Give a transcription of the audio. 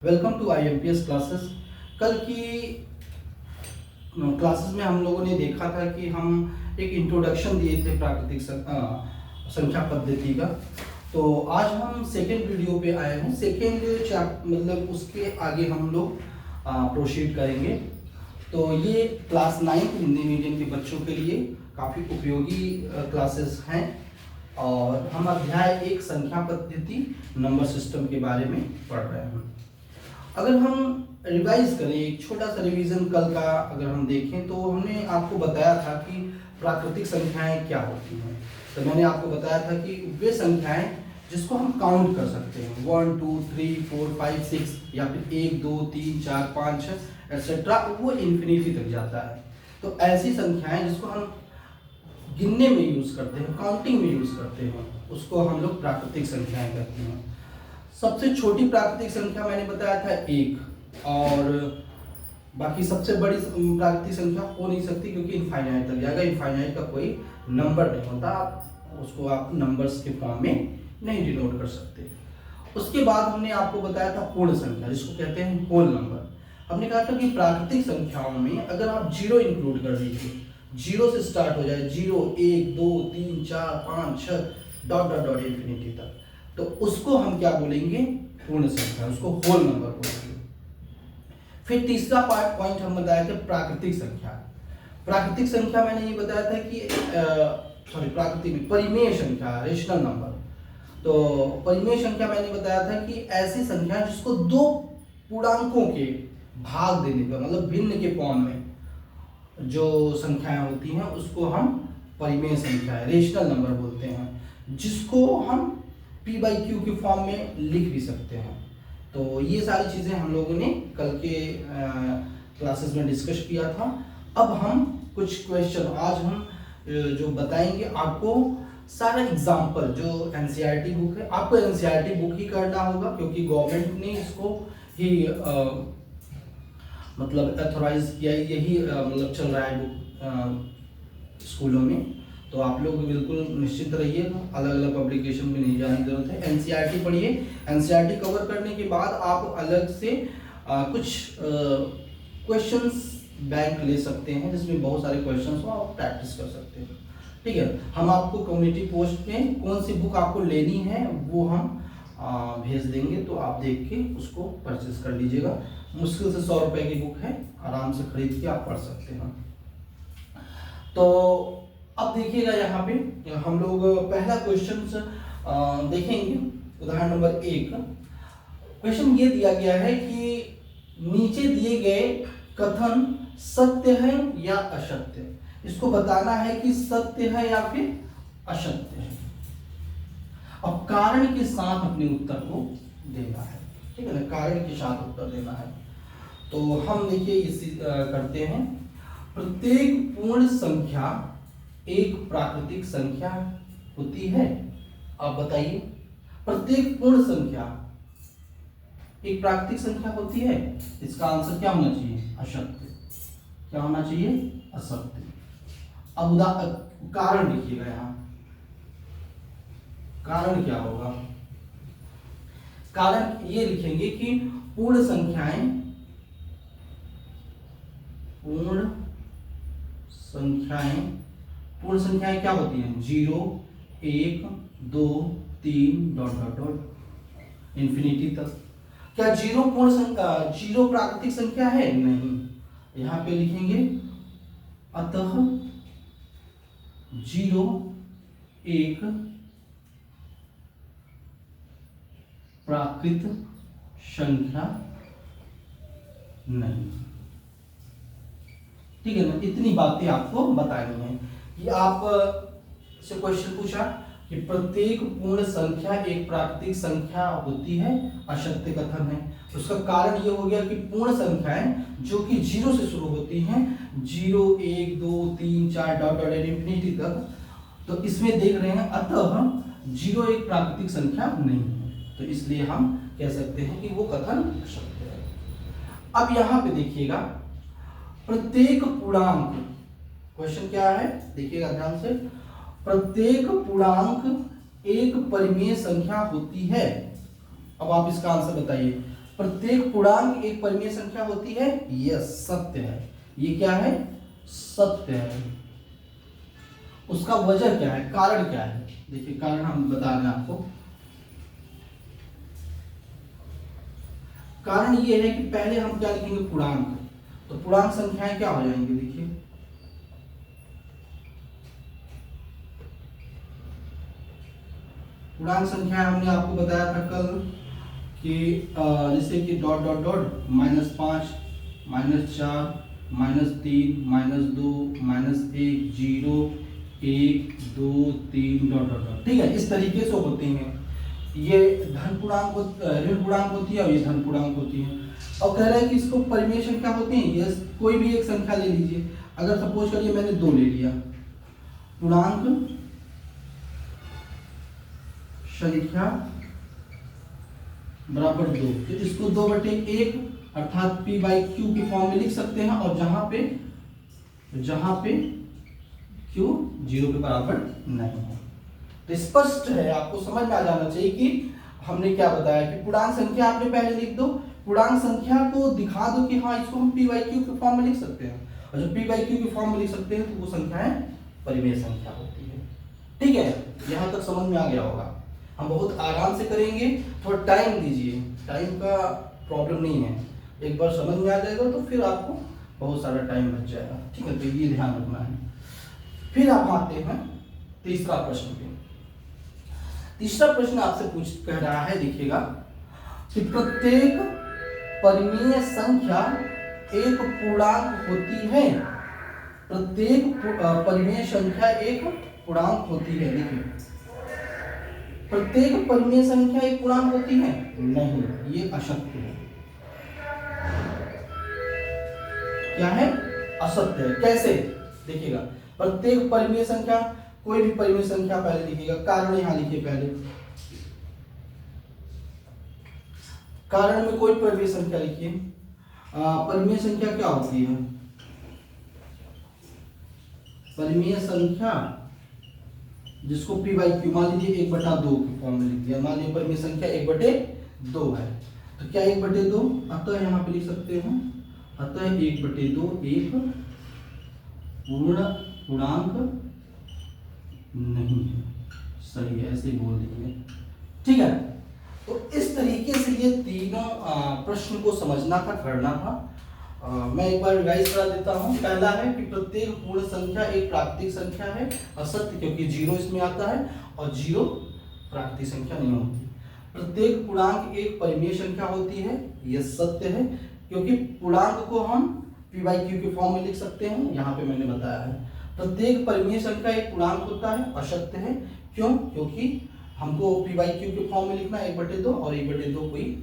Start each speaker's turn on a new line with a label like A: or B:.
A: Welcome to IMPS classes. कल की classes में हम लोगों ने देखा था कि हम एक इंट्रोडक्शन दिए थे प्राकृतिक संख्या पद्धति का। तो आज हम सेकेंड वीडियो पे आए हैं। सेकेंड मतलब उसके आगे हम लोग प्रोसीड करेंगे। तो ये क्लास 9 हिंदी मीडियम के बच्चों के लिए काफ़ी उपयोगी क्लासेस हैं और हम अध्याय 1 संख्या पद्धति नंबर सिस्टम के बारे में पढ़ रहे हैं। अगर हम रिवाइज करें, एक छोटा सा रिवीजन कल का अगर हम देखें तो हमने आपको बताया था कि प्राकृतिक संख्याएं क्या होती हैं। तो मैंने आपको बताया था कि वे संख्याएं जिसको हम काउंट कर सकते हैं 1 2 3 4 5 6 या फिर 1 2 3 4 5 6 एक्सेट्रा, वो इन्फिनिटी तक जाता है। तो ऐसी संख्याएं जिसको हम गिनने में यूज करते हैं, काउंटिंग में यूज करते हैं, उसको हम लोग प्राकृतिक संख्याएं कहते हैं। सबसे छोटी प्राकृतिक संख्या मैंने बताया था 1, और बाकी सबसे बड़ी प्राकृतिक संख्या हो नहीं सकती क्योंकि इनफाइनाइट तक जाएगा। इनफाइनाइट का कोई नंबर नहीं होता, उसको आप नंबर्स के फॉर्म में नहीं डिनोट कर सकते। उसके बाद हमने आपको बताया था पूर्ण संख्या, जिसको कहते हैं होल नंबर। हमने कहा था कि प्राकृतिक संख्याओं में अगर आप जीरो इंक्लूड कर दीजिए, जीरो से स्टार्ट हो जाए, 0 1 2 3 4 5 6 डॉट डॉट डॉट इन्फिनिटी तक, तो उसको हम क्या बोलेंगे? पूर्ण संख्या, उसको होल नंबर बोलेंगे। फिर तीसरा पॉइंट हम बताए थे प्राकृतिक संख्या। प्राकृतिक संख्या मैंने ये बताया था कि प्राकृतिक में परिमेय संख्या, रेशनल नंबर। तो परिमेय संख्या मैंने बताया था कि ऐसी संख्या जिसको दो पूर्णांकों के भाग देने पर, मतलब भिन्न के फॉर्म में जो संख्याएं होती हैं उसको हम परिमेय संख्या, रेशनल नंबर बोलते हैं, जिसको हम P/Q के फॉर्म में लिख भी सकते हैं। तो ये सारी चीज़ें हम लोगों ने कल के क्लासेस में डिस्कस किया था। अब हम कुछ क्वेश्चन आज हम जो बताएंगे आपको, सारा एग्जाम्पल जो NCERT बुक है, आपको NCERT बुक ही करना होगा क्योंकि गवर्नमेंट ने इसको ही मतलब अथोराइज किया, यही मतलब चल रहा है बुक स्कूलों में। तो आप लोग बिल्कुल निश्चित रहिए, अलग अलग पब्लिकेशन में नहीं जाने की जरूरत है। NCERT पढ़िए। NCERT कवर करने के बाद आप अलग से कुछ क्वेश्चंस बैंक ले सकते हैं जिसमें बहुत सारे क्वेश्चंस हो, आप प्रैक्टिस कर सकते हैं। ठीक है, हम आपको कम्युनिटी पोस्ट में कौन सी बुक आपको लेनी है वो हम भेज देंगे, तो आप देख के उसको परचेज कर लीजिएगा। मुश्किल से 100 रुपए की बुक है, आराम से खरीद के आप पढ़ सकते हैं। तो अब देखिएगा, यहाँ पे हम लोग पहला क्वेश्चन देखेंगे। उदाहरण नंबर 1, क्वेश्चन ये दिया गया है कि नीचे दिए गए कथन सत्य है या असत्य। इसको बताना है कि सत्य है या फिर असत्य है। अब कारण के साथ अपने उत्तर को देना है, ठीक है ना, कारण के साथ उत्तर देना है। तो हम देखिए इसी करते हैं। प्रत्येक पूर्ण संख्या एक प्राकृतिक संख्या होती है। आप बताइए, प्रत्येक पूर्ण संख्या एक प्राकृतिक संख्या होती है? इसका आंसर क्या होना चाहिए? असत्य। क्या होना चाहिए? असत्य। अब कारण लिखिएगा, यहां कारण क्या होगा? कारण ये लिखेंगे कि पूर्ण संख्याएं क्या होती हैं? 0 1 2 3 डॉट डॉट डॉट इन्फिनिटी तक। क्या जीरो जीरो प्राकृतिक संख्या है? नहीं। यहां पे लिखेंगे अतः 0 एक प्राकृत संख्या नहीं। ठीक है ना, इतनी बातें आपको बतानी है कि आप से क्वेश्चन पूछा कि प्रत्येक पूर्ण संख्या एक प्राकृतिक संख्या होती है, असत्य कथन है। उसका कारण ये हो गया कि पूर्ण संख्याएं जो कि 0 से शुरू होती हैं, 0 1 2 3 4 डॉट डॉट इन्फिनिटी तक, तो इसमें देख रहे हैं अतः 0 एक प्राकृतिक संख्या नहीं है, तो इसलिए हम कह सकते हैं कि वो कथन सत्य है। अब यहां पे देखिएगा, प्रत्येक पूर्णांक, क्वेश्चन क्या है देखिएगा ध्यान से, प्रत्येक पूर्णांक एक परिमेय संख्या होती है। अब आप इसका आंसर बताइए। प्रत्येक पूर्णांक एक परिमेय संख्या होती है, यस सत्य है। ये क्या है? सत्य है। उसका वजह क्या है, कारण क्या है? देखिए कारण हम बता रहे हैं आपको। कारण ये है कि पहले हम क्या लिखेंगे, पूर्णांक। तो पूर्णांक संख्याएं क्या हो जाएंगी, देखिए पूर्णांक संख्या हमने आपको बताया था कल कि जैसे कि dot dot dot -5 -4 -3 -2 -1 0 1 2 3 dot dot dot, ठीक है। इस तरीके से होते हैं। ये धन पूर्णांक ऋण पूर्णांक होती है और ये धन पूर्णांक होती है। और कह रहा है कि इसको परिमेय संख्या होती है, ये कोई भी एक संख्या ले लीजिए। अगर सपोज करिए मैंने 2 ले लिया, पूर्णांक संख्या बराबर 2, तो इसको 2/1 अर्थात p/q की फॉर्म में लिख सकते हैं। और जहां पे q 0 के बराबर नहीं है। तो स्पष्ट है, आपको समझ में आ जाना चाहिए कि हमने क्या बताया कि पूर्णांक संख्या आपने पहले लिख दो, पूर्णांक संख्या को दिखा दो कि हाँ इसको हम p/q के फॉर्म में लिख सकते हैं। और जब p/q के फॉर्म में लिख सकते हैं तो वो संख्याएं परिमेय संख्या होती है। ठीक है, यहां तक समझ में आ गया होगा। हम बहुत आराम से करेंगे, थोड़ा टाइम दीजिए, टाइम का प्रॉब्लम नहीं है। एक बार समझ में आ जाएगा तो फिर आपको बहुत सारा टाइम बच जाएगा। ठीक है, तो ये ध्यान रखना है। फिर आप आते हैं तीसरा प्रश्न पे। तीसरा प्रश्न आपसे कह रहा है, देखिएगा कि प्रत्येक परिमेय संख्या एक पूर्णांक होती है। प्रत्येक परिमेय संख्या एक पूर्णांक होती है। देखिए प्रत्येक परिमेय संख्या एक पूर्णांक होती है, नहीं, ये असत्य है। क्या है? असत्य है। कैसे? देखिएगा, प्रत्येक परिमेय संख्या, कोई भी परिमेय संख्या पहले लिखिएगा, कारण यहां लिखिए पहले। कारण में कोई परिमेय संख्या लिखिए। परिमेय संख्या क्या होती है? परिमेय संख्या जिसको p/q मान लीजिए 1/2 के फॉर्म में लिख दिया। मान लीजिए परिमेय संख्या 1/2 है, तो क्या 1/2? अतः यहाँ पे लिख सकते हैं, अतः 1/2 एक पूर्णांक नहीं है। सही है, ऐसे बोल दीजिए। ठीक है, तो इस तरीके से ये तीनों प्रश्न को समझना था, करना था। मैं एक बार रिवाइज करा देता हूँ। पहला है कि प्रत्येक पूर्ण संख्या एक प्राकृतिक संख्या है, असत्य, क्योंकि 0 इसमें आता है और 0 प्राकृतिक संख्या नहीं होती। प्रत्येक पूर्णांक एक परिमेय संख्या होती है, यह सत्य है, क्योंकि पूर्णांक को हम p/q के फॉर्म में लिख सकते हैं, यहाँ पे मैंने बताया है। प्रत्येक परिमेय संख्या एक पूर्णांक होता है, असत्य है। क्यों? क्योंकि हमको p/q के फॉर्म में लिखना 1/2 और 1/2 कोई